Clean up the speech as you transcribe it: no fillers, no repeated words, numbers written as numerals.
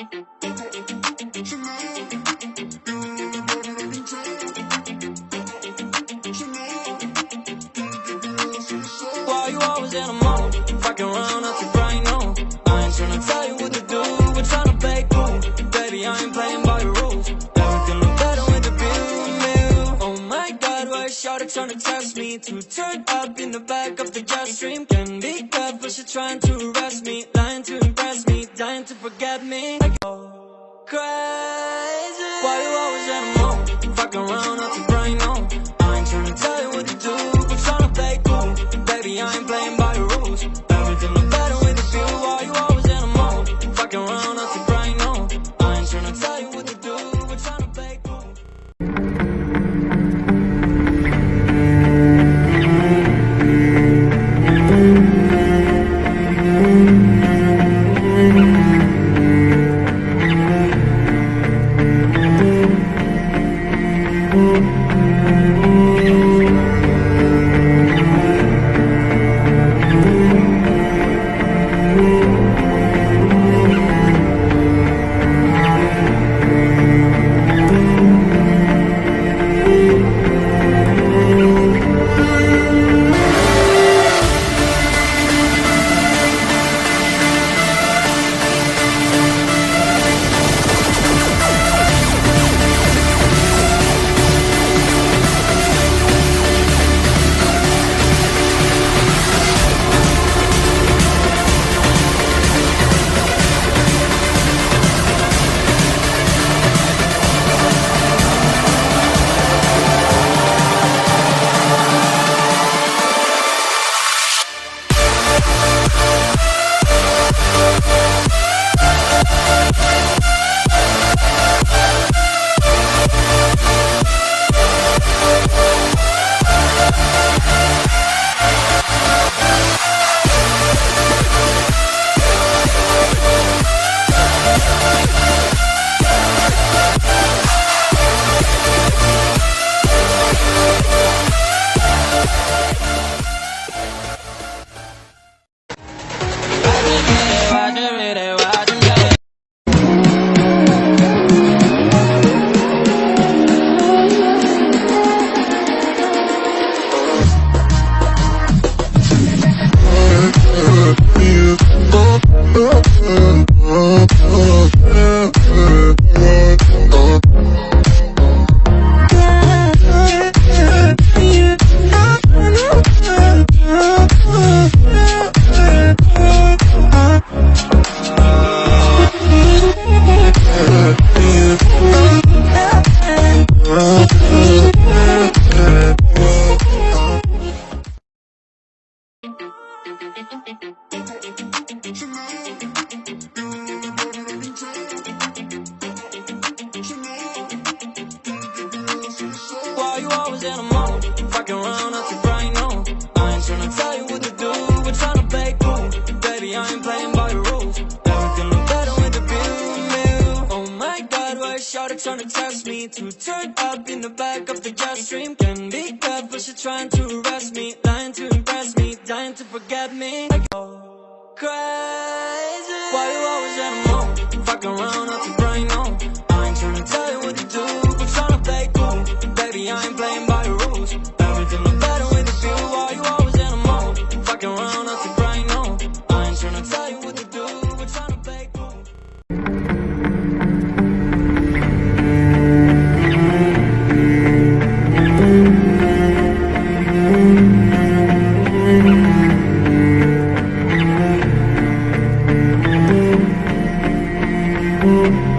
Why you always in a mode? Fucking around up to right now. I ain't tryna tell you what to do, but tryna play cool. Baby, I ain't playing by your rules. Everything look better with the view. Oh my God, why is Shawty tryna test me? To turn up in the back of the jet stream. Can be good, but she trying to arrest me. Lying to impress me, dying to forget me. I go crazy. Why you always in a mode? Fucking around up to right now. I ain't tryna tell you what to do, but tryna play cool. Baby, I ain't playing by your rules. Everything look better with the view. Why you always in a mode? Fucking around up to right now. I ain't tryna tell you what to do, but tryna play cool. Why you always in a mode? Fucking around up to right now. I ain't tryna tell you what to do, but tryna play cool. Baby, I ain't playing by your rules. Everything look better with the view. Oh my God, why is Shawty tryna test me? To turn up in the back of the jet stream. Can be good, but she trying to arrest me. Lying to impress me, dying to forget me. I go crazy. Why you always in a mode? Fucking around up to right now. I ain't tryna tell you what to do, but tryna play cool. Baby, I ain't playing by your rules. Everything look better with the view. Why you always in a mode? Fucking around up to right now. I ain't tryna tell you what to do, but tryna play cool. Thank you.